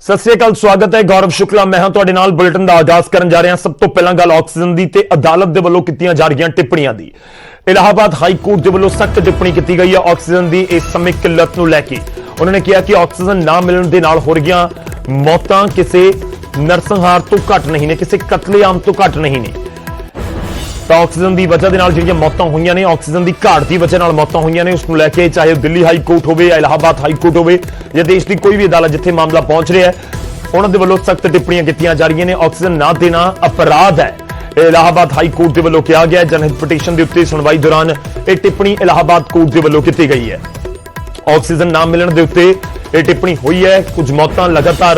सत श्री अकाल, स्वागत है। गौरव शुक्ला मैं हां तुहाडे नाल बुलेटिन दा आगाज करन जा रहा। सब तो पहला गल ऑक्सीजन दी ते अदालत दे वल्लों कीतीआं जा रहीआं टिप्पणियां दी। इलाहाबाद हाई कोर्ट दे वल्लों सख्त टिप्पणी की गई है ऑक्सीजन की इस समय किल्लत नूं लैके। उन्होंने कहा कि ऑक्सीजन ना मिलण दे नाल हो रहीआं मौतां किसी नरसंहार तो घट नहीं ने, किसी कतलेआम तो घट नहीं ने। तो ऑक्सीजन की वजह जो मौतां हुई ने, ऑक्सीजन की घाट की वजह मौतां हुई ने, उसको लैके चाहे दिल्ली हाई कोर्ट हो या इलाहाबाद हाई कोर्ट हो या देश की कोई भी अदालत जिथे मामला पहुंच रहा है, उन्होंने वालों सख्त टिप्पणियां की जा रही ने। ऑक्सीजन ना देना अपराध है, इलाहाबाद हाई कोर्ट के वालों कहा गया। जनहित पटीशन के उत्ते सुनवाई दौरान यह टिप्पणी इलाहाबाद कोर्ट के वालों की गई है। ऑक्सीजन ना मिलने के उत्ते यह टिप्पणी हुई है। कुछ मौतां लगातार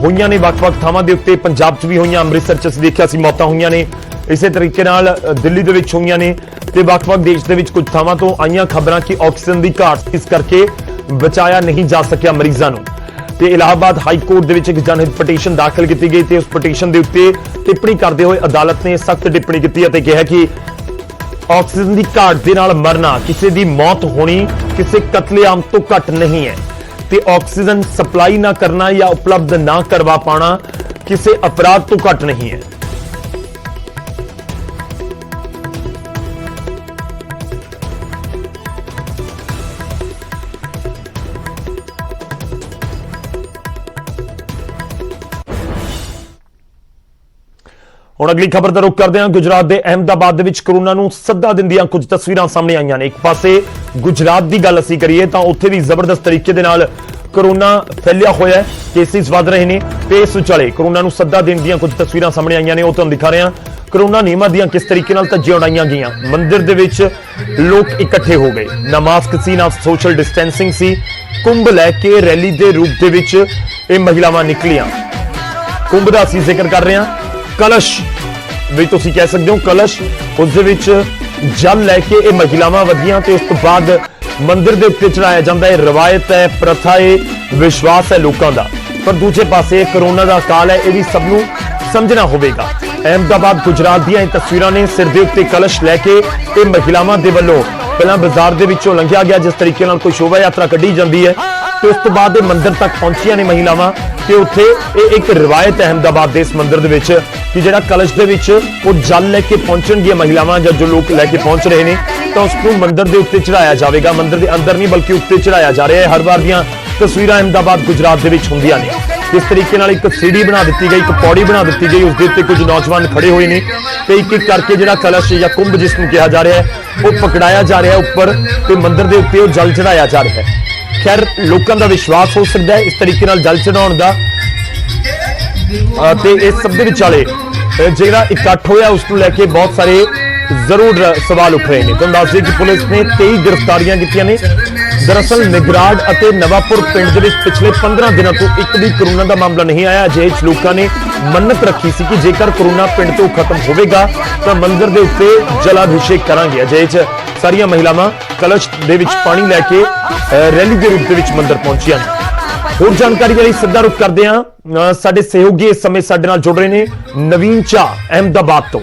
हुई ने वक्-वक् थावां दे उत्ते, पंजाब च भी हुई, अमृतसर च असीं देखिआ सी मौतां हुई ने, इसे तरीके नाल दिल्ली दे विच हुई ने ते वक्-वक् देश दे विच कुछ थावां तो आईयां खबरां कि ऑक्सीजन की घाट इस करके बचाया नहीं जा सकिया मरीजां नूं। ते इलाहाबाद हाई कोर्ट दे विच एक जनहित पटीशन दाखिल की गई ते उस पटीशन के उत्ते टिप्पणी करते हुए अदालत ने सख्त टिप्पणी की ते कहा कि ऑक्सीजन की घाट दे नाल मरना, किसी की मौत होनी किसी कतलेआम तो घट नहीं है ते ऑक्सीजन सप्लाई ना करना या उपलब्ध ना करवा पाना किसी अपराध तो घट नहीं है। ਹੁਣ अगली खबर का रुख करते हैं। गुजरात के अहमदाबाद के कोरोना नूं सद्दा दिंदियां कुछ तस्वीरां सामने आईयां ने। एक पासे गुजरात की गल असीं करिए तो उत्थे भी जबरदस्त तरीके दे नाल कोरोना फैलिया होया है, केसिस वध रहे हैं ते इस विचाले कोरोना नूं सद्दा देण दीयां कुछ तस्वीरां सामने आईयां ने। वो तुहानूं दिखा रहे हैं कोरोना नियमां दीयां किस तरीके नाल धज्जियां उड़ाईयां गईयां। मंदिर दे विच लोग इकट्ठे हो गए, ना मास्क सी ना सोशल डिस्टेंसिंग सी। कुंभ लैके रैली के रूप दे विच ये महिलावां निकलियां। कुंभ दा असीं जिक्र कर रहे हैं, कलश भी तुसीं कह सकते हो, कलश उस दे विच जल लैके ये महिलावां वधियां ते उस तो बाद मंदिर दे उत्ते चढ़ाया जांदा है। रवायत है, प्रथा है, विश्वास है लोगों का। पर दूजे पासे कोरोना का काल है, यह भी सबनों समझना होगा। अहमदाबाद गुजरात दी तस्वीरां ने, सिर दे उत्ते कलश लैके ये महिलावां दे वल्लों पहला बाजार दे विचों लंघिया गया, जिस तरीके नाल कोई शोभा यात्रा कढ़ी जाती है तो उस तो बाद मंदिर तक पहुंचिया ने महिलावां ते उत्थे एक रिवायत है अहमदाबाद के इस मंदिर दे विच कि जिहड़ा कलश दे विच वो जल लेके पहुंचणगियां महिलावां या जो लोग लैके पहुंच रहे हैं तो उसको मंदिर के उत्ते चढ़ाया जाएगा। मंदिर के अंदर नहीं बल्कि उत्ते चढ़ाया जा रहा है। हर बार दीयां तस्वीरां अहमदाबाद गुजरात के विच हुंदियां ने। इस तरीके नाल एक सीढ़ी बना दी गई, एक पौड़ी बना दी गई, उसके उत्ते कुछ नौजवान खड़े हुए हैं तो एक एक करके जिहड़ा कलश या कुंभ जिसनूं कहा जा रहा है वो पकड़ाया जा रहा है ऊपर ते मंदिर के उत्ते वो जल चढ़ाया जा रहा है। खैर लोगों का विश्वास हो सकता है इस तरीके नाल जल चढ़ाउण दा ते इस सब दे विचाले जिहड़ा इकट्ठ होया उसको लैके बहुत सारे जरूर सवाल उठ रहे हैं। तो दस दें कि पुलिस ने 23 गिरफ्तारियां कीतियां ने। दरअसल निगराड़ और नवापुर पिंड दे विच पिछले 15 दिनों तो एक भी कोरोना का मामला नहीं आया। अजिहे लोगों ने मन्नत रखी सी कि जेकर कोरोना पिंड तो खत्म होगा तो मंदिर के उत्ते जलाभिषेक करांगे। अजिहे सारियां महिलावां कलश दे विच पानी लैके रैली के रूप में मंदिर पहुंचियां। होर जानकारी के लिए सीधा रुख करते हैं, साडे सहयोगी इस समय साडे नाल जुड़ रहे हैं नवीन चाह अहमदाबाद तो।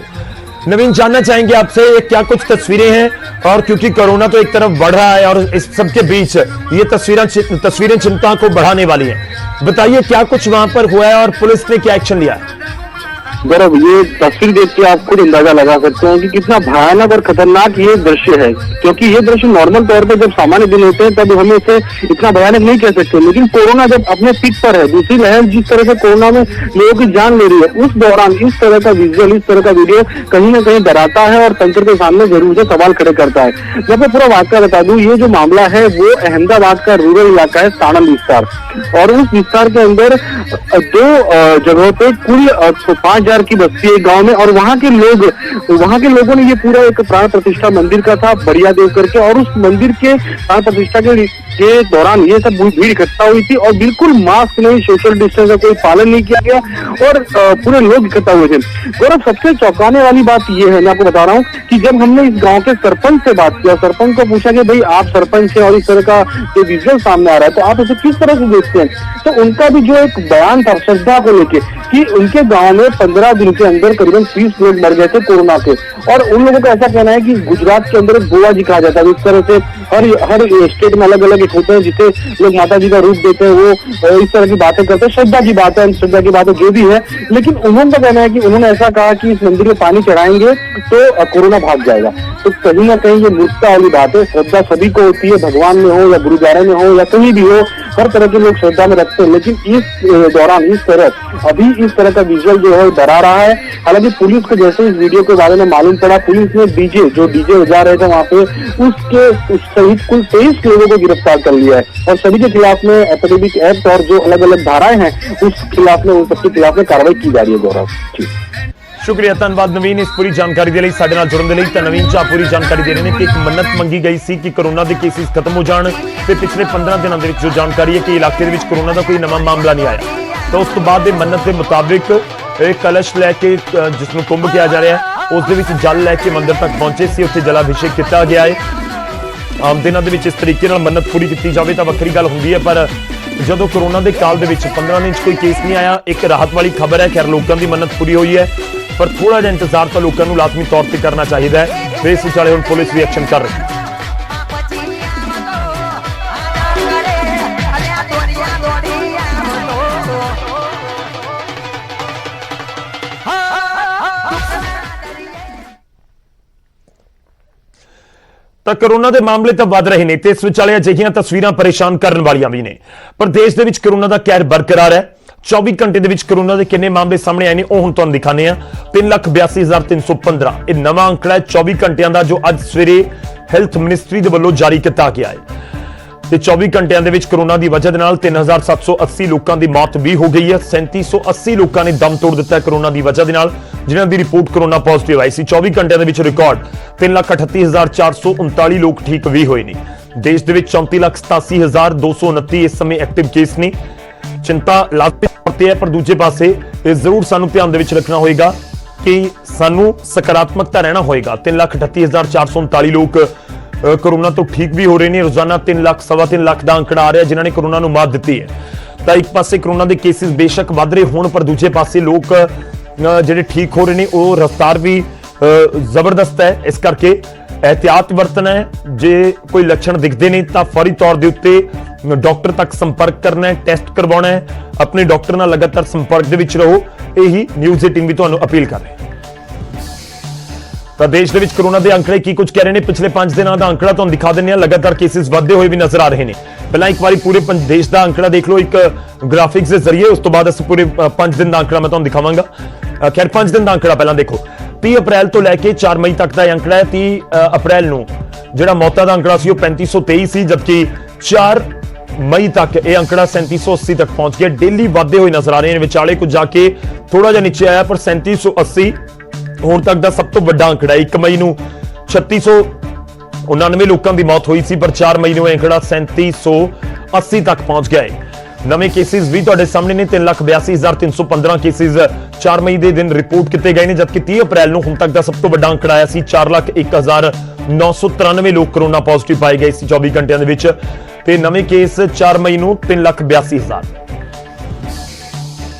नवीन, जानना चाहेंगे आपसे क्या कुछ तस्वीरें हैं, और क्योंकि कोरोना तो एक तरफ बढ़ रहा है और इस सबके बीच ये तस्वीरें चिंता को बढ़ाने वाली हैं, बताइए क्या कुछ वहां पर हुआ है और पुलिस ने क्या एक्शन लिया है? गौरव, ये तस्वीर देख के आप खुद अंदाजा लगा सकते हैं कि कितना भयानक और खतरनाक ये दृश्य है। क्योंकि ये दृश्य नॉर्मल तौर पर जब सामान्य दिन होते हैं तब हम इसे इतना भयानक नहीं कह सकते, लेकिन कोरोना जब अपने पीक पर है, दूसरी लहर जिस तरह से कोरोना में लोगों की जान ले रही है, उस दौरान इस तरह का विजुअल, इस तरह का वीडियो कहीं ना कहीं डराता है और तंत्र के सामने जरूर से सवाल खड़े करता है। जब मैं पूरा वाकया बता दूं, ये जो मामला है वो अहमदाबाद का रूरल इलाका है, साणंद विस्तार, और उस विस्तार के अंदर 2 जगहों पे कुल 5000 की बस्ती है गांव में, और वहां के लोगों ने ये पूरा एक प्राण प्रतिष्ठा मंदिर का था बढ़िया देव करके, और उस मंदिर के प्राण प्रतिष्ठा के दौरान ये सब भीड़ इकट्ठा हुई थी और बिल्कुल मास्क नहीं, सोशल डिस्टेंस का कोई पालन नहीं किया गया और पूरे लोग इकट्ठा हुए थे। गौरव, सबसे चौंकाने वाली बात ये है, मैं आपको बता रहा हूँ कि जब हमने इस गांव के सरपंच से बात किया, सरपंच को पूछा कि भाई आप सरपंच हैं और इस तरह का जो विजुअल सामने आ रहा है तो आप इसे किस तरह से देखते हैं, तो उनका भी जो एक बयान था श्रद्धा को लेके कि उनके गांव में 15 दिन के अंदर करीबन 30 लोग मर गए थे कोरोना के, और उन लोगों का ऐसा कहना है कि गुजरात के अंदर गोवा जी कहा जाता है, इस तरह से हर स्टेट में अलग अलग एक होते हैं जिसे लोग माता जी का रूप देते हैं, वो इस तरह की बातें करते हैं, श्रद्धा की बातें, श्रद्धा की बातें जो भी है। लेकिन उन्होंने कहना है कि उन्होंने ऐसा कहा कि इस मंदिर में पानी चढ़ाएंगे तो कोरोना भाग जाएगा। तो कहीं ना कहीं ये मूर्खता वाली बात है। श्रद्धा सभी को होती है, भगवान में हो या गुरुद्वारे में हो या कहीं भी हो, हर तरह के लोग श्रद्धा में रखते हैं। लेकिन इस दौरान अभी इस तरह का विजुअल जो है डरा रहा है। हालांकि पुलिस को जैसे इस वीडियो के बारे में मालूम पड़ा, पुलिस ने डीजे बजा रहे थे वहां पे, उसके सहित कुल 23 लोगों को गिरफ्तार कर लिया है और सभी के खिलाफ में एपिडेमिक एक्ट और जो अलग अलग धाराएं हैं उस खिलाफ में, उन सबके खिलाफ में कार्रवाई की जा रही है। गौरव जी, शुक्रिया, धन्यवाद नवीन इस पूरी जानकारी ਦੇ ਲਈ ਸਾਡੇ ਨਾਲ ਜੁੜਨ ਦੇ ਲਈ। ਤਾਂ ਨਵੀਨ ਚਾਹ ਪੂਰੀ ਜਾਣਕਾਰੀ ਦੇ ਰਹੇ ਨੇ ਕਿ ਇੱਕ ਮੰਨਤ ਮੰਗੀ ਗਈ ਸੀ ਕਿ ਕੋਰੋਨਾ ਦੇ ਕੇਸਿਸ ਖਤਮ ਹੋ ਜਾਣ ਤੇ ਪਿਛਲੇ 15 ਦਿਨਾਂ ਦੇ ਵਿੱਚ ਜੋ ਜਾਣਕਾਰੀ ਹੈ ਕਿ ਇਲਾਕੇ ਦੇ ਵਿੱਚ ਕੋਰੋਨਾ ਦਾ ਕੋਈ ਨਵਾਂ ਮਾਮਲਾ ਨਹੀਂ ਆਇਆ, ਤਾਂ ਉਸ ਤੋਂ ਬਾਅਦ ਦੇ ਮੰਨਤ ਦੇ ਮੁਤਾਬਿਕ एक कलश लैके जिसनों कुंभ किया जा रहा है उस दे विच जल लैके मंदिर तक पहुंचे सी, उत्थे जलाभिषेक किया गया है। आम दिनों दे विच इस तरीके नाल मन्नत पूरी की जाए तो वक्री गल हुंदी है, पर जदों कोरोना के काल दे विच 15 दिन कोई केस नहीं आया, एक राहत वाली खबर है। खैर लोगों की मन्नत पूरी हुई है, पर थोड़ा जिहा इंतजार तो लोगों को लाजमी तौर पर करना चाहिए है। तो इस विचाले हुण पुलिस भी एक्शन कर रही है। ਤਾਂ ਕੋਰੋਨਾ ਦੇ ਮਾਮਲੇ ਤਾਂ ਵੱਧ ਰਹੇ ਨੇ ਤੇ ਇਸ ਵਿਚਾਲੇ ਅਜਿਹੀਆਂ ਤਸਵੀਰਾਂ ਪਰੇਸ਼ਾਨ ਕਰਨ ਵਾਲੀਆਂ ਵੀ ਨੇ, ਪਰ ਦੇਸ਼ ਦੇ ਵਿੱਚ ਕੋਰੋਨਾ ਦਾ ਕਹਿਰ ਬਰਕਰਾਰ ਹੈ। 24 ਘੰਟੇ ਦੇ ਵਿੱਚ ਕੋਰੋਨਾ ਦੇ ਕਿੰਨੇ ਮਾਮਲੇ ਸਾਹਮਣੇ ਆਏ ਨੇ ਉਹ ਹੁਣ ਤੁਹਾਨੂੰ ਦਿਖਾਣੇ ਆ। 3,82,315 ਇਹ ਨਵਾਂ ਅੰਕੜਾ ਹੈ 24 ਘੰਟਿਆਂ ਦਾ, ਜੋ ਅੱਜ ਸਵੇਰੇ ਹੈਲਥ ਮਿਨਿਸਟਰੀ ਦੇ ਵੱਲੋਂ ਜਾਰੀ ਕੀਤਾ ਗਿਆ ਹੈ। ਤੇ 24 ਘੰਟਿਆਂ ਦੇ ਵਿੱਚ ਕੋਰੋਨਾ ਦੀ ਵਜ੍ਹਾ ਦੇ ਨਾਲ 3,780 ਲੋਕਾਂ ਦੀ ਮੌਤ ਵੀ ਹੋ ਗਈ ਹੈ। 3,780 ਲੋਕਾਂ ਨੇ ਦਮ ਤੋੜ ਦਿੱਤਾ ਕੋਰੋਨਾ ਦੀ ਵਜ੍ਹਾ ਦੇ ਨਾਲ, ਜਿਨ੍ਹਾਂ ਦੀ ਰਿਪੋਰਟ ਕੋਰੋਨਾ ਪੋਜ਼ਿਟਿਵ ਆਈ ਸੀ। 24 ਘੰਟਿਆਂ ਦੇ ਵਿੱਚ ਰਿਕਾਰਡ 3,38,439 ਲੋਕ ਠੀਕ ਵੀ ਹੋਏ ਨੇ। ਦੇਸ਼ ਦੇ ਵਿੱਚ 34,87,229 ਇਸ ਸਮੇਂ ਐਕਟਿਵ ਕੇਸ ਨੇ। ਚਿੰਤਾ ਲਾਜ਼ਮੀ ਤੌਰ ਤੇ ਹੈ, ਪਰ ਦੂਜੇ ਪਾਸੇ ਇਹ ਜ਼ਰੂਰ ਸਾਨੂੰ ਧਿਆਨ ਦੇ ਵਿੱਚ ਰੱਖਣਾ ਹੋਏਗਾ ਕਿ ਸਾਨੂੰ ਸਕਾਰਾਤਮਕਤਾ ਰਹਿਣਾ ਹੋਏਗਾ। 3,38,439 ਲੋਕ कोरोना तो ठीक भी हो रहे हैं। रोजाना 3 ਲੱਖ सवा 3 ਲੱਖ ਦਾ ਅੰਕੜਾ ਆ ਰਿਹਾ ਜਿਨ੍ਹਾਂ ਨੇ ਕੋਰੋਨਾ ਨੂੰ ਮਾਤ ਦਿੱਤੀ ਹੈ। ਤਾਂ ਇੱਕ ਪਾਸੇ ਕੋਰੋਨਾ ਦੇ ਕੇਸਿਸ ਬੇਸ਼ੱਕ ਵੱਧ ਰਹੇ ਹੋਣ, ਪਰ ਦੂਜੇ ਪਾਸੇ ਲੋਕ ਜਿਹੜੇ ਠੀਕ ਹੋ ਰਹੇ ਨੇ ਉਹ ਰਫ਼ਤਾਰ ਵੀ ਜ਼ਬਰਦਸਤ ਹੈ। ਇਸ ਕਰਕੇ एहतियात ਵਰਤਣਾ ਹੈ। ਜੇ ਕੋਈ ਲੱਛਣ ਦਿਖਦੇ ਨੇ ਤਾਂ ਫੌਰੀ ਤੌਰ ਦੇ ਉੱਤੇ ਡਾਕਟਰ ਤੱਕ ਸੰਪਰਕ ਕਰਨਾ ਹੈ, ਟੈਸਟ ਕਰਵਾਉਣਾ ਹੈ। ਆਪਣੇ ਡਾਕਟਰ ਨਾਲ ਲਗਾਤਾਰ ਸੰਪਰਕ ਦੇ ਵਿੱਚ ਰਹੋ, ਇਹੀ ਨਿਊਜ਼ 18 ਵੀ ਤੁਹਾਨੂੰ ਅਪੀਲ ਕਰ ਰਿਹਾ ਹੈ। ਤਾਂ ਦੇਸ਼ ਦੇ ਵਿੱਚ ਕੋਰੋਨਾ ਦੇ ਅੰਕੜੇ ਕੀ ਕੁਝ ਕਹਿ ਰਹੇ ਨੇ, ਪਿਛਲੇ 5 ਦਿਨਾਂ ਦਾ ਅੰਕੜਾ ਤੁਹਾਨੂੰ ਦਿਖਾ ਦਿੰਦੇ ਹਾਂ। ਲਗਾਤਾਰ ਕੇਸਿਸ ਵਧਦੇ ਹੋਏ ਵੀ ਨਜ਼ਰ ਆ ਰਹੇ ਨੇ। ਪਹਿਲਾਂ ਇੱਕ ਵਾਰੀ ਪੂਰੇ ਦੇਸ਼ ਦਾ ਅੰਕੜਾ ਦੇਖ ਲਓ ਇੱਕ ਗ੍ਰਾਫਿਕਸ ਦੇ ਜ਼ਰੀਏ, ਉਸ ਤੋਂ ਬਾਅਦ ਅਸੀਂ ਪੂਰੇ 5 ਦਿਨ ਦਾ ਅੰਕੜਾ ਮੈਂ ਤੁਹਾਨੂੰ ਦਿਖਾਵਾਂਗਾ। ਖੈਰ 5 ਦਿਨ ਦਾ ਅੰਕੜਾ ਪਹਿਲਾਂ ਦੇਖੋ। 30 ਅਪ੍ਰੈਲ ਤੋਂ ਲੈ ਕੇ 4 ਮਈ ਤੱਕ ਦਾ ਇਹ ਅੰਕੜਾ ਹੈ। 30 ਅਪ੍ਰੈਲ ਨੂੰ ਜਿਹੜਾ ਮੌਤਾਂ ਦਾ ਅੰਕੜਾ ਸੀ ਉਹ 3523 ਸੀ, ਜਦਕਿ 4 ਮਈ ਤੱਕ ਇਹ ਅੰਕੜਾ 3780 ਤੱਕ ਪਹੁੰਚ ਗਿਆ। ਡੇਲੀ ਵਧਦੇ ਹੋਏ ਨਜ਼ਰ ਆ ਰਹੇ ਨੇ। ਵਿਚਾਲੇ ਕੁਝ ਜਾ ਕੇ ਥੋੜਾ ਜਿਹਾ ਨੀਚੇ ਆਇਆ, ਪਰ 3780 ਹੁਣ ਤੱਕ ਦਾ ਸਭ ਤੋਂ ਵੱਡਾ ਅੰਕੜਾ। 1 ਮਈ ਨੂੰ 3699 ਲੋਕਾਂ ਦੀ ਮੌਤ ਹੋਈ ਸੀ, ਪਰ 4 ਮਈ ਨੂੰ ਇਹ ਅੰਕੜਾ 3780 ਤੱਕ ਪਹੁੰਚ ਗਿਆ ਹੈ। ਨਵੇਂ ਕੇਸਿਸ ਵੀ ਤੁਹਾਡੇ ਸਾਹਮਣੇ ਨੇ। 3,82,315 ਕੇਸਿਸ 4 ਮਈ ਦੇ ਦਿਨ ਰਿਪੋਰਟ ਕੀਤੇ ਗਏ ਨੇ, ਜਦਕਿ 30 ਅਪ੍ਰੈਲ ਨੂੰ ਹੁਣ ਤੱਕ ਦਾ ਸਭ ਤੋਂ ਵੱਡਾ ਅੰਕੜਾ ਆਇਆ ਸੀ। 4,01,993 ਲੋਕ ਕੋਰੋਨਾ ਪੋਜ਼ਿਟਿਵ ਪਾਏ ਗਏ ਸੀ 24 ਘੰਟਿਆਂ ਦੇ ਵਿੱਚ, ਤੇ ਨਵੇਂ ਕੇਸ 4 ਮਈ ਨੂੰ 3,82,000।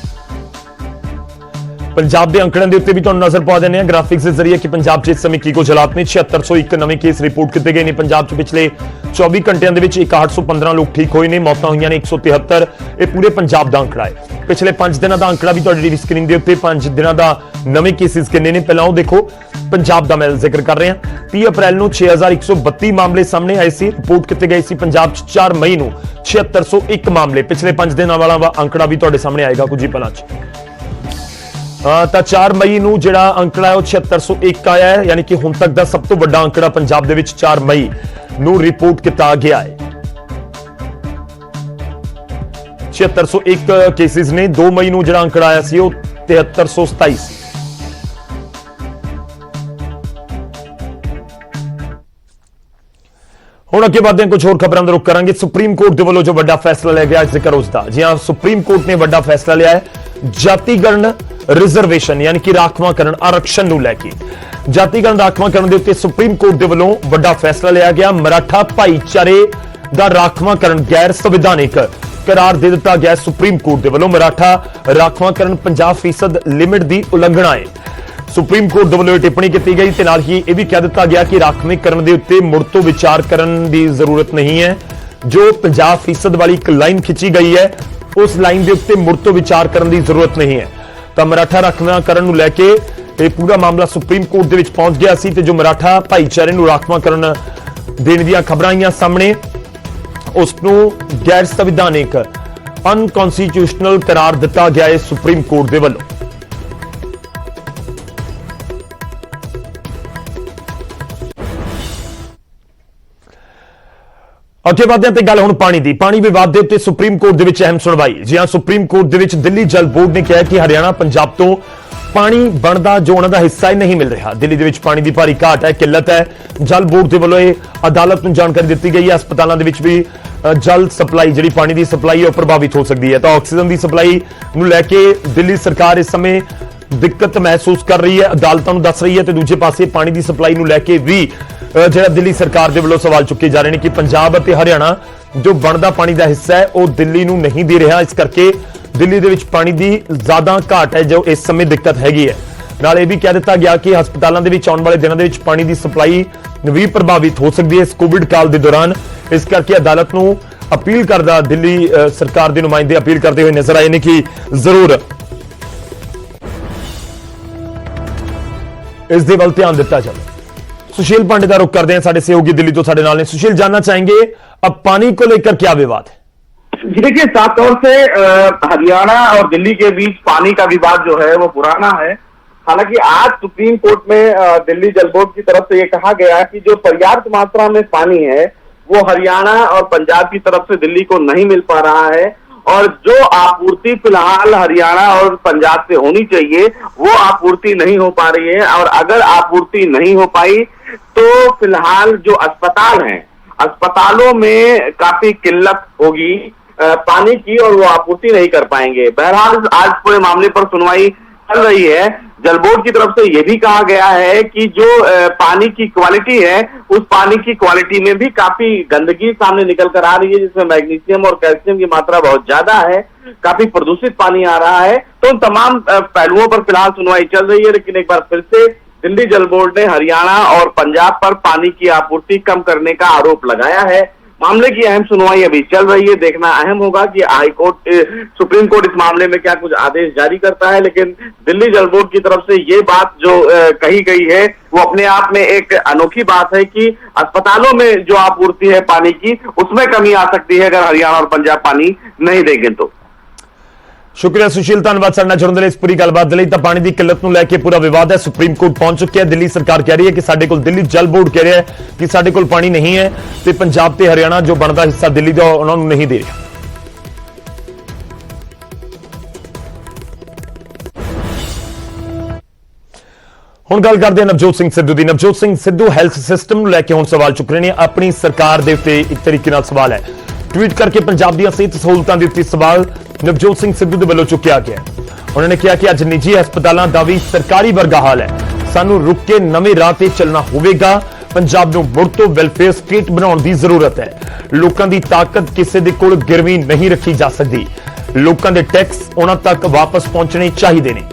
पंजाब के अंकड़े के उत्ते भी तुहानूं नजर पा देने ग्राफिक्स के जरिए कि पंजाब च इस समय की कुछ हालात ने। 7601 नवे केस रिपोर्ट किए गए हैं पंजाब च। पिछले 24 घंटिया के 6115 लोग ठीक हुए हैं, मौतां हुई ने 173। यह पूरे पंजाब का अंकड़ा है। पिछले 5 दिनों का अंकड़ा भी तुहाडी स्क्रीन के उत्ते 5 दिनों का नवे केसिस किन्ने ने पहला देखो। पंजाब का मैं जिक्र कर रहा। 30 अप्रैल को 6132 मामले सामने आए सी, रिपोर्ट किए गए सी पंजाब 4 मई को 7601 मामले। पिछले 5 दिनों वाला अंकड़ा भी तुहाडे सामने आएगा कुछ ही पल च। 4 मई ਨੂੰ ਜਿਹੜਾ ਅੰਕੜਾ ਹੈ ਉਹ 7601 ਆਇਆ ਹੈ, ਯਾਨੀ ਕਿ ਹੁਣ ਤੱਕ ਦਾ ਸਭ ਤੋਂ ਵੱਡਾ ਅੰਕੜਾ ਪੰਜਾਬ ਦੇ ਵਿੱਚ 4 ਮਈ ਨੂੰ ਰਿਪੋਰਟ ਕੀਤਾ ਗਿਆ ਹੈ। 7601 ਕੇਸਿਸ ਨੇ। 2 ਮਈ ਨੂੰ ਜਿਹੜਾ ਅੰਕੜਾ ਆਇਆ ਸੀ ਉਹ 7327 ਸੀ। ਹੁਣ ਅੱਗੇ ਵਧਦੇ ਹਾਂ, ਕੁਝ ਹੋਰ ਖਬਰਾਂ ਦਾ ਰੁਖ ਕਰਾਂਗੇ। ਸੁਪਰੀਮ ਕੋਰਟ ਦੇ ਵੱਲੋਂ ਜੋ ਵੱਡਾ ਫੈਸਲਾ ਲਿਆ ਗਿਆ, ਜ਼ਿਕਰ ਉਸ ਦਾ। ਜੀ ਹਾਂ, ਸੁਪਰੀਮ ਕੋਰਟ ਨੇ ਵੱਡਾ ਫੈਸਲਾ ਲਿਆ ਹੈ ਜਾਤੀਕਰਨ रिजर्वेशन यानी कि राखवांकरण आरक्षण ਨੂੰ ਲੈ ਕੇ। ਜਾਤੀਕਰਨ ਰਾਖਵਾਂਕਰਨ ਦੇ ਉੱਤੇ ਸੁਪਰੀਮ ਕੋਰਟ ਦੇ ਵੱਲੋਂ ਵੱਡਾ ਫੈਸਲਾ ਲਿਆ ਗਿਆ। ਮਰਾਠਾ ਭਾਈਚਾਰੇ ਦਾ ਰਾਖਵਾਂਕਰਨ ਗੈਰ ਸੰਵਿਧਾਨਿਕ करार दे दिता गया सुप्रीम कोर्ट के वलों। मराठा राखवांकरण 50% लिमिट की उलंघना है। ਸੁਪਰੀਮ ਕੋਰਟ ਦੇ ਵੱਲੋਂ ਇਹ ਟਿੱਪਣੀ ਕੀਤੀ ਗਈ ਤੇ ਨਾਲ ਹੀ ਇਹ ਵੀ ਕਹਿ ਦਿੱਤਾ ਗਿਆ ਕਿ ਰਾਖਵੇਂਕਰਨ ਦੇ ਉੱਤੇ ਮੁੜ ਤੋਂ ਵਿਚਾਰ ਕਰਨ ਦੀ ਜ਼ਰੂਰਤ ਨਹੀਂ ਹੈ। ਜੋ 50% ਵਾਲੀ ਇੱਕ ਲਾਈਨ ਖਿੱਚੀ ਗਈ ਹੈ ਉਸ ਲਾਈਨ ਦੇ ਉੱਤੇ ਮੁੜ ਤੋਂ ਵਿਚਾਰ ਕਰਨ ਦੀ ਜ਼ਰੂਰਤ ਨਹੀਂ ਹੈ। ਤਾਂ ਮਰਾਠਾ ਰਾਖਵਾਂਕਰਨ ਨੂੰ ਲੈ ਕੇ ਇਹ ਪੂਰਾ ਮਾਮਲਾ ਸੁਪਰੀਮ ਕੋਰਟ ਦੇ ਵਿੱਚ ਪਹੁੰਚ ਗਿਆ ਸੀ ਤੇ ਜੋ ਮਰਾਠਾ ਭਾਈਚਾਰੇ ਨੂੰ ਰਾਖਵਾਂਕਰਨ ਦੇਣ ਦੀਆਂ ਖਬਰਾਂ ਆਈਆਂ ਸਾਹਮਣੇ ਉਸ ਨੂੰ ਗੈਰ ਸੰਵਿਧਾਨਿਕ ਅਨਕਨਸਟੀਟਿਊਸ਼ਨਲ ਕਰਾਰ ਦਿੱਤਾ ਗਿਆ ਹੈ ਸੁਪਰੀਮ ਕੋਰਟ ਦੇ ਵੱਲੋਂ। ਅੱਗੇ ਵਧਦੇ ਹਾਂ ਤੇ ਗੱਲ ਹੁਣ ਪਾਣੀ ਦੀ। ਪਾਣੀ ਵਿਵਾਦ ਦੇ ਉੱਤੇ ਸੁਪਰੀਮ ਕੋਰਟ ਦੇ ਵਿੱਚ ਅਹਿਮ ਸੁਣਵਾਈ। ਜੀ ਹਾਂ, ਸੁਪਰੀਮ ਕੋਰਟ ਦੇ ਵਿੱਚ ਦਿੱਲੀ ਜਲ ਬੋਰਡ ਨੇ ਕਿਹਾ ਕਿ ਹਰਿਆਣਾ ਪੰਜਾਬ ਤੋਂ ਪਾਣੀ ਬਣਦਾ ਜੋ ਉਹਨਾਂ ਦਾ ਹਿੱਸਾ ਹੀ ਨਹੀਂ ਮਿਲ ਰਿਹਾ। ਦਿੱਲੀ ਦੇ ਵਿੱਚ ਪਾਣੀ ਦੀ ਭਾਰੀ ਘਾਟ ਹੈ, ਕਿੱਲਤ ਹੈ। ਜਲ ਬੋਰਡ ਦੇ ਵੱਲੋਂ ਇਹ ਅਦਾਲਤ ਨੂੰ ਜਾਣਕਾਰੀ ਦਿੱਤੀ ਗਈ ਹੈ। ਹਸਪਤਾਲਾਂ ਦੇ ਵਿੱਚ ਵੀ ਜਲ ਸਪਲਾਈ ਜਿਹੜੀ ਪਾਣੀ ਦੀ ਸਪਲਾਈ ਹੈ ਉਹ ਪ੍ਰਭਾਵਿਤ ਹੋ ਸਕਦੀ ਹੈ। ਤਾਂ ਆਕਸੀਜਨ ਦੀ ਸਪਲਾਈ ਨੂੰ ਲੈ ਕੇ ਦਿੱਲੀ ਸਰਕਾਰ ਇਸ ਸਮੇਂ ਦਿੱਕਤ ਮਹਿਸੂਸ ਕਰ ਰਹੀ ਹੈ, ਅਦਾਲਤਾਂ ਨੂੰ ਦੱਸ ਰਹੀ ਹੈ ਤੇ ਦੂਜੇ ਪਾਸੇ ਪਾਣੀ ਦੀ ਸਪਲਾਈ ਨੂੰ ਲੈ ਕੇ ਵੀ ਜਿਹੜਾ ਦਿੱਲੀ ਸਰਕਾਰ ਦੇ ਵੱਲੋਂ ਸਵਾਲ ਚੁੱਕੇ ਜਾ ਰਹੇ ਨੇ ਕਿ ਪੰਜਾਬ ਅਤੇ ਹਰਿਆਣਾ ਜੋ ਬਣਦਾ ਪਾਣੀ ਦਾ ਹਿੱਸਾ ਹੈ ਉਹ ਦਿੱਲੀ ਨੂੰ ਨਹੀਂ ਦੇ ਰਿਹਾ। ਇਸ ਕਰਕੇ ਦਿੱਲੀ ਦੇ ਵਿੱਚ ਪਾਣੀ ਦੀ ਜ਼ਿਆਦਾ ਘਾਟ ਹੈ ਜੋ ਇਸ ਸਮੇਂ ਦਿੱਕਤ ਹੈਗੀ ਹੈ। ਨਾਲ ਇਹ ਵੀ ਕਹਿ ਦਿੱਤਾ ਗਿਆ ਕਿ ਹਸਪਤਾਲਾਂ ਦੇ ਵਿੱਚ ਆਉਣ ਵਾਲੇ ਦਿਨਾਂ ਦੇ ਵਿੱਚ ਪਾਣੀ ਦੀ ਸਪਲਾਈ ਵੀ ਪ੍ਰਭਾਵਿਤ ਹੋ ਸਕਦੀ ਹੈ ਇਸ ਕੋਵਿਡ ਕਾਲ ਦੇ ਦੌਰਾਨ। ਇਸ ਕਰਕੇ ਅਦਾਲਤ ਨੂੰ ਅਪੀਲ ਕਰਦਾ ਦਿੱਲੀ ਸਰਕਾਰ ਦੇ ਨੁਮਾਇੰਦੇ ਅਪੀਲ ਕਰਦੇ ਹੋਏ ਨਜ਼ਰ ਆਏ ਨੇ ਕਿ ਜ਼ਰੂਰ ਇਸ ਦੇ ਵੱਲ ਧਿਆਨ ਦਿੱਤਾ ਜਾਵੇ। सुशील पांडे का रुख करते हैं, साढ़े सहयोगी दिल्ली तो साढ़े नाल ने। सुशील, जानना चाहेंगे अब पानी को लेकर क्या विवाद है? जी देखिए, साफ तौर से हरियाणा और दिल्ली के बीच पानी का विवाद जो है वो पुराना है। हालांकि आज सुप्रीम कोर्ट में दिल्ली जल बोर्ड की तरफ से ये कहा गया कि जो पर्याप्त मात्रा में पानी है वो हरियाणा और पंजाब की तरफ से दिल्ली को नहीं मिल पा रहा है और जो आपूर्ति फिलहाल हरियाणा और पंजाब से होनी चाहिए वो आपूर्ति नहीं हो पा रही है। और अगर आपूर्ति नहीं हो पाई तो फिलहाल जो अस्पताल हैं, अस्पतालों में काफी किल्लत होगी पानी की और वो आपूर्ति नहीं कर पाएंगे। बहरहाल आज पूरे मामले पर सुनवाई चल रही है। जल बोर्ड की तरफ से यह भी कहा गया है कि जो पानी की क्वालिटी है उस पानी की क्वालिटी में भी काफी गंदगी सामने निकल कर आ रही है, जिसमें मैग्नीशियम और कैल्शियम की मात्रा बहुत ज्यादा है, काफी प्रदूषित पानी आ रहा है। तो उन तमाम पहलुओं पर फिलहाल सुनवाई चल रही है। लेकिन एक बार फिर से दिल्ली जल बोर्ड ने हरियाणा और पंजाब पर पानी की आपूर्ति कम करने का आरोप लगाया है। मामले की अहम सुनवाई अभी चल रही है। देखना अहम होगा कि हाई कोर्ट सुप्रीम कोर्ट इस मामले में क्या कुछ आदेश जारी करता है। लेकिन दिल्ली जल बोर्ड की तरफ से ये बात जो कही गई है वो अपने आप में एक अनोखी बात है कि अस्पतालों में जो आपूर्ति है पानी की उसमें कमी आ सकती है अगर हरियाणा और पंजाब पानी नहीं देंगे तो। शुक्रिया सुशील, धन्यवाद साडे नाल जुड़न दे लई। इस पूरी गलबात दे लई तां पानी दी किल्लत नूं लैके पूरा विवाद है, सुप्रीम कोर्ट पहुंच चुकिया। दिल्ली सरकार कह रही है कि साडे कोल, दिल्ली जल बोर्ड कह रहा है कि साडे कोल पानी नहीं है ते पंजाब ते हरियाणा जो बनदा हिस्सा दिल्ली दा उन्हां नूं नहीं दे रहा। हुण गल करदे हां नवजोत सिंह सिद्धू दी। नवजोत सिंह सिद्धू हैल्थ सिस्टम नूं लैके हुण सवाल चुक रहे हैं। अपनी सरकार दे उत्ते एक तरीके नाल सवाल है। ट्वीट करके पंजाब दी सेहत सहूलतां दे उत्ते सवाल नवजोत सिंह सिद्धू दे वल्लों चुकिया गया। उन्होंने कहा कि अज निजी हस्पतालों का भी सरकारी वर्गा हाल है। सानू रुक के नवे राह ते चलना होवेगा। पंजाब नूं मुड़ तो वेलफेयर स्टेट बनाउण दी जरूरत है। लोकां दी ताकत किसी दे कोल गिरवी नहीं रखी जा सकती। लोकां दे टैक्स उन्हां तक वापस पहुंचने चाहिए ने।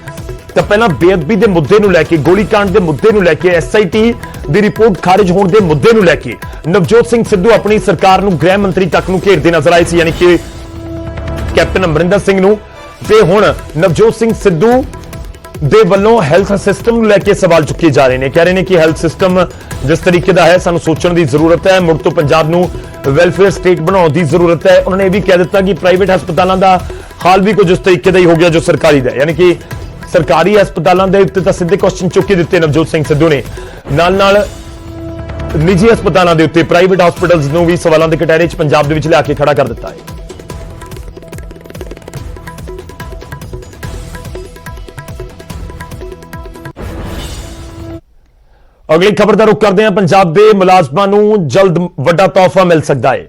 तो पहला बेअदबी के मुद्दे नूं लैके, गोलीकांड के मुद्दे नूं लैके, SIT की रिपोर्ट खारिज होने के मुद्दे नूं लैके नवजोत सिंह सिद्धू अपनी सरकार नूं गृह मंत्री तक नूं घेरदे नजर आए सी, यानी कि कैप्टन अमरिंदर सिंह नूं। ते हुण नवजोत सिंह सिद्धू दे वल्लों हैल्थ सिस्टम नूं लैके सवाल चुके जा रहे हैं। कह रहे हैं कि हैल्थ सिस्टम जिस तरीके का है सानूं सोचण की जरूरत है। मुड़ तो पंजाब नूं वेलफेयर स्टेट बनाउण की जरूरत है। उन्होंने यह भी कह दिता कि प्राइवेट हस्पतालों का हाल भी कुछ उस तरीके का ही हो गया जो सरकारी का, यानी कि सरकारी हस्पतालों के उत्ते तां सीधे क्वेश्चन चुके दिते नवजोत सिंह सिद्धू ने। नाल नाल निजी हस्पतालों के उत्ते, प्राइवेट हॉस्पिटल्स नूं भी सवालों के कटहरे च पंजाब दे विच लिया के खड़ा कर दिता है। अगली खबर का रुख करते हैं। पंजाब के मुलाजमां नूं जल्द वड्डा तोहफा मिल सकता है।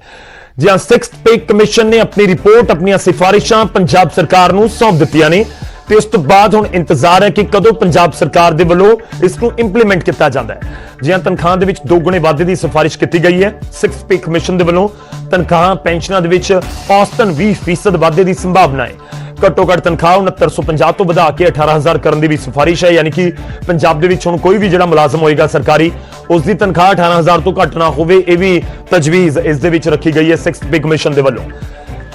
जी हां, 6th पे कमीशन ने अपनी रिपोर्ट, अपनी सिफारिशां पंजाब सरकार नूं सौंप दित्तियां ने ते उस तो बाद हुण इंतजार है कि कदों पंजाब सरकार दे वल्लों इसनूं इंप्लीमेंट किया जाता है। जी हां, तनख्वाह दे विच 2 गुणे वाधे की सिफारिश की गई है। 6th पे कमीशन दे वल्लों तनख्वाह पेंशनां दे विच औसतन 20% वाधे की संभावना है। ਘੱਟੋ ਘੱਟ ਤਨਖਾਹ 6950 ਤੋਂ ਵਧਾ ਕੇ 18000 ਕਰਨ ਦੀ ਵੀ ਸਿਫਾਰਿਸ਼ ਹੈ। ਯਾਨੀ ਕਿ ਪੰਜਾਬ ਦੇ ਵਿੱਚ ਹੁਣ ਕੋਈ ਵੀ ਜਿਹੜਾ ਮੁਲਾਜ਼ਮ ਹੋਏਗਾ ਸਰਕਾਰੀ, ਉਸ ਦੀ ਤਨਖਾਹ 18000 ਤੋਂ ਘੱਟ ਨਾ ਹੋਵੇ, ਇਹ ਵੀ ਤਜਵੀਜ਼ ਇਸ ਦੇ ਵਿੱਚ ਰੱਖੀ ਗਈ ਹੈ 6th ਪੇ ਕਮਿਸ਼ਨ ਦੇ ਵੱਲੋਂ।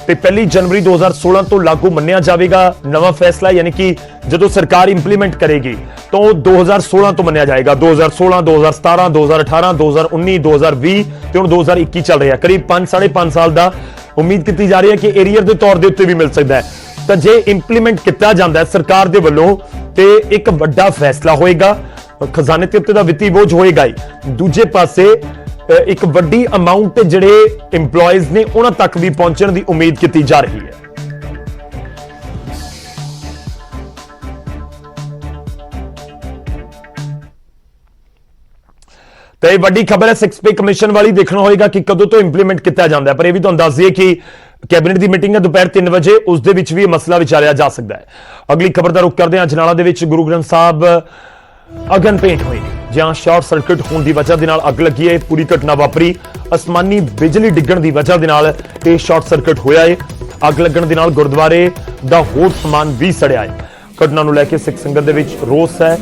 ਤੇ 1 ਜਨਵਰੀ 2016 ਤੋਂ ਲਾਗੂ ਮੰਨਿਆ ਜਾਵੇਗਾ ਨਵਾਂ ਫੈਸਲਾ, ਯਾਨੀ ਕਿ ਜਦੋਂ ਸਰਕਾਰ ਇੰਪਲੀਮੈਂਟ ਕਰੇਗੀ ਤਾਂ ਉਹ 2016 ਤੋਂ ਮੰਨਿਆ ਜਾਏਗਾ। 2016, 2017, 2018, 2019, 2020 ਤੇ ਹੁਣ 2021 ਚੱਲ ਰਿਹਾ। ਕਰੀਬ 5.5 ਸਾਲ ਦਾ ਉਮੀਦ ਕੀਤੀ ਜਾ ਰਹੀ ਹੈ ਕਿ ਏਰੀਅਰ ਦੇ ਤੌਰ ਦੇ ਉੱਤੇ ਵੀ ਮਿਲ ਸਕਦਾ ਹੈ। ਤਾਂ ਜੇ ਇੰਪਲੀਮੈਂਟ ਕੀਤਾ ਜਾਂਦਾ ਹੈ ਸਰਕਾਰ ਦੇ ਵੱਲੋਂ ਤੇ ਇੱਕ ਵੱਡਾ ਫੈਸਲਾ ਹੋਏਗਾ, ਖਜ਼ਾਨੇ ਤੇ ਉੱਤੇ ਦਾ ਵਿੱਤੀ ਬੋਝ ਹੋਏਗਾ ਹੀ। ਦੂਜੇ ਪਾਸੇ ਇੱਕ ਵੱਡੀ ਅਮਾਉਂਟ ਜਿਹੜੇ EMPLOYEES ਨੇ ਉਹਨਾਂ ਤੱਕ ਵੀ ਪਹੁੰਚਣ ਦੀ ਉਮੀਦ ਕੀਤੀ ਜਾ ਰਹੀ ਹੈ। ਤੇ ਵੱਡੀ ਖਬਰ ਹੈ 6 ਪੇ ਕਮਿਸ਼ਨ ਵਾਲੀ। ਦੇਖਣਾ ਹੋਏਗਾ ਕਿ ਕਦੋਂ ਤੋਂ ਇੰਪਲੀਮੈਂਟ ਕੀਤਾ ਜਾਂਦਾ ਹੈ, ਪਰ ਇਹ ਵੀ ਤੁਹਾਨੂੰ ਦੱਸ ਦਈਏ ਕਿ ਕੈਬਨਿਟ ਦੀ ਮੀਟਿੰਗ ਹੈ ਦੁਪਹਿਰ 3 ਵਜੇ, ਉਸ ਦੇ ਵਿੱਚ ਵੀ ਇਹ ਮਸਲਾ ਵਿਚਾਰਿਆ ਜਾ ਸਕਦਾ ਹੈ। ਅਗਲੀ ਖਬਰ ਦਾ ਰੁਖ ਕਰਦੇ ਹਾਂ। ਅਜਨਾਲਾ ਦੇ ਵਿੱਚ ਗੁਰੂ ਗ੍ਰੰਥ ਸਾਹਿਬ ਅਗਨ ਭੇਟ ਹੋਏ ਨੇ, ਜਾਂ ਸ਼ਾਰਟ ਸਰਕਟ ਹੋਣ ਦੀ ਵਜ੍ਹਾ ਦੇ ਨਾਲ ਅੱਗ ਲੱਗੀ ਹੈ। ਪੂਰੀ ਘਟਨਾ ਵਾਪਰੀ ਅਸਮਾਨੀ ਬਿਜਲੀ ਡਿੱਗਣ ਦੀ ਵਜ੍ਹਾ ਦੇ ਨਾਲ ਇਹ ਸ਼ਾਰਟ ਸਰਕਟ ਹੋਇਆ ਹੈ। ਅੱਗ ਲੱਗਣ ਦੇ ਨਾਲ ਗੁਰਦੁਆਰੇ ਦਾ ਹੋਰ ਸਮਾਨ ਵੀ ਸੜਿਆ ਹੈ। ਘਟਨਾ ਨੂੰ ਲੈ ਕੇ ਸਿੱਖ ਸੰਗਤ ਦੇ ਵਿੱਚ ਰੋਸ ਹੈ।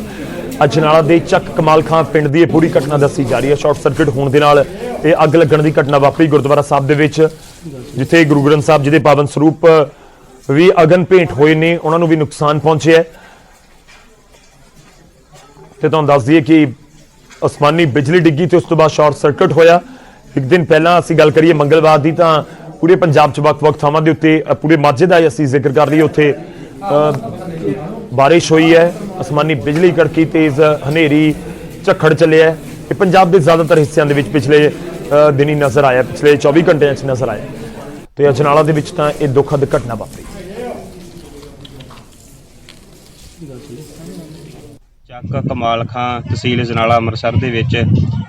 ਅਜਨਾਲਾ ਦੇ ਚੱਕ ਕਮਾਲ ਖਾਂ ਪਿੰਡ ਦੀ ਇਹ ਪੂਰੀ ਘਟਨਾ ਦੱਸੀ ਜਾ ਰਹੀ ਹੈ। ਸ਼ਾਰਟ ਸਰਕਟ ਹੋਣ ਦੇ ਨਾਲ ਇਹ ਅੱਗ ਲੱਗਣ ਦੀ ਘਟਨਾ ਵਾਪਰੀ ਗੁਰਦੁਆਰਾ ਸਾਹਿਬ ਦੇ ਵਿੱਚ, ਜਿੱਥੇ ਗੁਰੂ ਗ੍ਰੰਥ ਸਾਹਿਬ ਜੀ ਦੇ ਪਾਵਨ ਸਰੂਪ ਵੀ ਅਗਨ ਭੇਟ ਹੋਏ ਨੇ, ਉਹਨਾਂ ਨੂੰ ਵੀ ਨੁਕਸਾਨ ਪਹੁੰਚਿਆ। ਤੇ ਤੁਹਾਨੂੰ ਦੱਸ ਦਈਏ ਕਿ ਅਸਮਾਨੀ ਬਿਜਲੀ ਡਿੱਗੀ ਤੇ ਉਸ ਤੋਂ ਬਾਅਦ ਸ਼ਾਰਟ ਸਰਕਟ ਹੋਇਆ। ਇੱਕ ਦਿਨ ਪਹਿਲਾਂ ਅਸੀਂ ਗੱਲ ਕਰੀਏ ਮੰਗਲਵਾਰ ਦੀ, ਤਾਂ ਪੂਰੇ ਪੰਜਾਬ 'ਚ ਵੱਖ-ਵੱਖ ਥਾਵਾਂ ਦੇ ਉੱਤੇ, ਪੂਰੇ ਮਾਝੇ ਦਾ ਅਸੀਂ ਜ਼ਿਕਰ ਕਰ ਲਈਏ, ਉੱਥੇ ਬਾਰਿਸ਼ ਹੋਈ ਹੈ, ਅਸਮਾਨੀ ਬਿਜਲੀ ਕੜਕੀ, ਤੇਜ਼ ਹਨੇਰੀ, ਝੱਖੜ ਚੱਲਿਆ। ਇਹ ਪੰਜਾਬ ਦੇ ਜ਼ਿਆਦਾਤਰ ਹਿੱਸਿਆਂ ਦੇ ਵਿੱਚ ਪਿਛਲੇ ਦਿਨੀ ਨਜ਼ਰ ਆਇਆ, ਪਿਛਲੇ 24 ਘੰਟਿਆਂ 'ਚ ਨਜ਼ਰ ਆਇਆ। ਤੇ ਅਜਨਾਲਾ ਦੇ ਵਿੱਚ ਤਾਂ ਇਹ ਦੁਖਦ ਘਟਨਾ ਵਾਪਰੀ। ਚੱਕ ਕਮਾਲ ਖਾਂ ਤਹਿਸੀਲ ਅਜਨਾਲਾ ਅੰਮ੍ਰਿਤਸਰ ਦੇ ਵਿੱਚ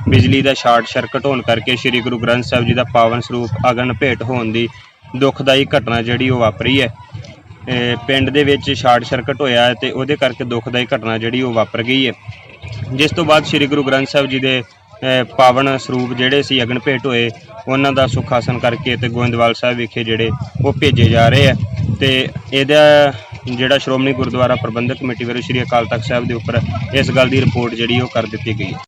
ਬਿਜਲੀ ਦਾ ਸ਼ਾਰਟ ਸਰਕਟ ਹੋਣ ਕਰਕੇ ਸ੍ਰੀ ਗੁਰੂ ਗ੍ਰੰਥ ਸਾਹਿਬ ਜੀ ਦਾ ਪਾਵਨ ਸਰੂਪ ਅਗਨ ਭੇਟ ਹੋਣ ਦੀ ਦੁਖਦਾਈ ਘਟਨਾ ਜਿਹੜੀ ਉਹ ਵਾਪਰੀ ਹੈ। ਪਿੰਡ ਦੇ ਵਿੱਚ ਸ਼ਾਰਟ ਸਰਕਟ ਹੋਇਆ ਤੇ ਉਹਦੇ ਕਰਕੇ ਦੁਖਦਾਈ ਘਟਨਾ ਜਿਹੜੀ ਉਹ ਵਾਪਰ ਗਈ ਹੈ, ਜਿਸ ਤੋਂ ਬਾਅਦ ਸ੍ਰੀ ਗੁਰੂ ਗ੍ਰੰਥ ਸਾਹਿਬ ਜੀ ਦੇ ਪਾਵਨ ਸਰੂਪ ਜਿਹੜੇ ਸੀ ਅਗਨ ਭੇਟ ਹੋਏ, ਉਹਨਾਂ ਦਾ ਸੁਖਾਸਨ ਕਰਕੇ ਤੇ ਗੋਇੰਦਵਾਲ ਸਾਹਿਬ ਵਿਖੇ ਜਿਹੜੇ ਉਹ ਭੇਜੇ ਜਾ ਰਹੇ ਆ। ਤੇ ਇਹਦਾ ਜਿਹੜਾ ਸ਼੍ਰੋਮਣੀ ਗੁਰਦੁਆਰਾ ਪ੍ਰਬੰਧਕ ਕਮੇਟੀ ਵੱਲੋਂ ਸ੍ਰੀ ਅਕਾਲ ਤਖਤ ਸਾਹਿਬ ਦੇ ਉੱਪਰ ਇਸ ਗੱਲ ਦੀ ਰਿਪੋਰਟ ਜਿਹੜੀ ਉਹ ਕਰ ਦਿੱਤੀ ਗਈ ਹੈ।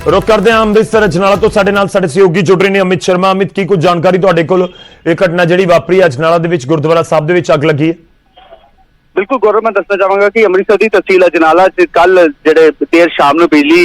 ਰੁਕ ਕਰਦੇ ਹਾਂ ਅੰਮ੍ਰਿਤਸਰ ਅਜਨਾਲਾ ਤੋਂ। ਸਾਡੇ ਨਾਲ ਸਾਡੇ ਸਹਿਯੋਗੀ ਜੁੜ ਰਹੇ ਨੇ ਅਮਿਤ ਸ਼ਰਮਾ। ਅਮਿਤ, ਕੀ ਕੁਝ ਜਾਣਕਾਰੀ ਤੁਹਾਡੇ ਕੋਲ? ਇਹ ਘਟਨਾ ਜਿਹੜੀ ਵਾਪਰੀ ਅਜਨਾਲਾ ਦੇ ਵਿੱਚ ਗੁਰਦੁਆਰਾ ਸਾਹਿਬ ਦੇ ਵਿੱਚ ਅੱਗ ਲੱਗੀ ਹੈ। बिल्कुल गौरव, मैं दसना चाहूंगा कि अमृतसर की तहसील अजनाला च कल जेडे देर शाम ਨੂੰ बिजली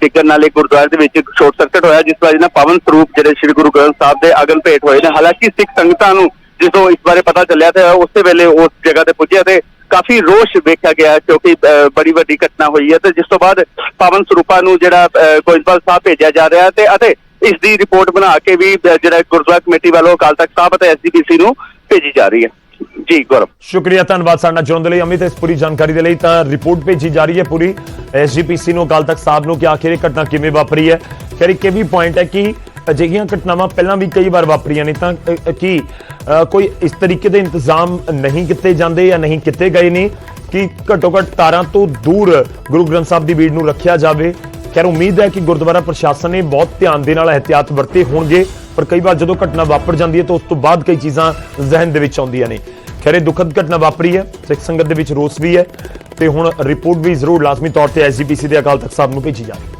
डिगन नाले गुरुद्वारे ਦੇ ਵਿੱਚ शॉर्ट सर्किट होया, जिस वजह ਨਾਲ पावन स्वरूप जेडे श्री गुरु ग्रंथ साहब ਦੇ अगन भेट होए ने। हालांकि सिख संगतां ਨੂੰ ਜਦੋਂ ਇਸ ਬਾਰੇ ਪਤਾ ਚੱਲਿਆ ਤੇ ਉਸੇ ਵੇਲੇ ਉਸ ਜਗ੍ਹਾ ਤੇ ਪੁੱਜਿਆ ਤੇ ਕਾਫੀ ਰੋਸ਼ ਵੇਖਿਆ ਗਿਆ, ਕਿਉਂਕਿ ਬੜੀ ਵੱਡੀ ਘਟਨਾ ਹੋਈ ਹੈ। ਤੇ ਜਿਸ ਤੋਂ ਬਾਅਦ ਪਾਵਨ ਸਰੂਪਾਂ ਨੂੰ ਜਿਹੜਾ ਗੋਇੰਦਵਾਲ ਸਾਹਿਬ ਭੇਜਿਆ ਜਾ ਰਿਹਾ ਤੇ ਅਤੇ ਇਸ ਦੀ ਰਿਪੋਰਟ ਬਣਾ ਕੇ ਵੀ ਜਿਹੜਾ ਗੁਰਦੁਆਰਾ ਕਮੇਟੀ ਵੱਲੋਂ ਅਕਾਲ ਤਖਤ ਸਾਹਿਬ ਅਤੇ SGPC ਨੂੰ ਭੇਜੀ ਜਾ ਰਹੀ ਹੈ। ਜੀ ਗੌਰਵ, ਸ਼ੁਕਰੀਆ, ਧੰਨਵਾਦ ਸਾਡੇ ਨਾਲ ਜੁੜਨ ਦੇ ਲਈ ਅਮਿਤ। ਇਸ ਪੂਰੀ ਜਾਣਕਾਰੀ ਦੇ ਲਈ ਤਾਂ ਰਿਪੋਰਟ ਭੇਜੀ ਜਾ ਰਹੀ ਹੈ ਪੂਰੀ SGPC ਨੂੰ, ਅਕਾਲ ਤਖਤ ਸਾਹਿਬ ਨੂੰ, ਕਿ ਆਖਿਰ ਇਹ ਘਟਨਾ ਕਿਵੇਂ ਵਾਪਰੀ ਹੈ। ਖੈਰ ਇੱਕ ਇਹ ਵੀ ਪੁਆਇੰਟ ਹੈ ਕਿ ਅਜਿਹੀਆਂ ਘਟਨਾਵਾਂ ਪਹਿਲਾਂ ਵੀ ਕਈ ਵਾਰ ਵਾਪਰੀਆਂ ਨੇ, ਤਾਂ ਕੀ ਕੋਈ ਇਸ ਤਰੀਕੇ ਦੇ ਇੰਤਜ਼ਾਮ ਨਹੀਂ ਕੀਤੇ ਜਾਂਦੇ ਜਾਂ ਨਹੀਂ ਕੀਤੇ ਗਏ ਨੇ ਕਿ ਘੱਟੋ ਘੱਟ ਤਾਰਾਂ ਤੋਂ ਦੂਰ ਗੁਰੂ ਗ੍ਰੰਥ ਸਾਹਿਬ ਦੀ ਭੀੜ ਨੂੰ ਰੱਖਿਆ ਜਾਵੇ। ਖੈਰ ਉਮੀਦ ਹੈ ਕਿ ਗੁਰਦੁਆਰਾ ਪ੍ਰਸ਼ਾਸਨ ਨੇ ਬਹੁਤ ਧਿਆਨ ਦੇ ਨਾਲ ਇਹਤਿਆਤ ਵਰਤੇ ਹੋਣਗੇ, ਪਰ ਕਈ ਵਾਰ ਜਦੋਂ ਘਟਨਾ ਵਾਪਰ ਜਾਂਦੀ ਹੈ ਤਾਂ ਉਸ ਤੋਂ ਬਾਅਦ ਕਈ ਚੀਜ਼ਾਂ ਜ਼ਿਹਨ ਦੇ ਵਿੱਚ ਆਉਂਦੀਆਂ ਨੇ। ਖੈਰ ਇਹ ਦੁਖਦ ਘਟਨਾ ਵਾਪਰੀ ਹੈ, ਸਿੱਖ ਸੰਗਤ ਦੇ ਵਿੱਚ ਰੋਸ ਵੀ ਹੈ ਤੇ ਹੁਣ ਰਿਪੋਰਟ ਵੀ ਜ਼ਰੂਰ ਲਾਜ਼ਮੀ ਤੌਰ ਤੇ SGPC ਦੇ ਅਕਾਲ ਤਖਤ ਸਾਹਿਬ ਨੂੰ ਭੇਜੀ ਜਾਵੇ।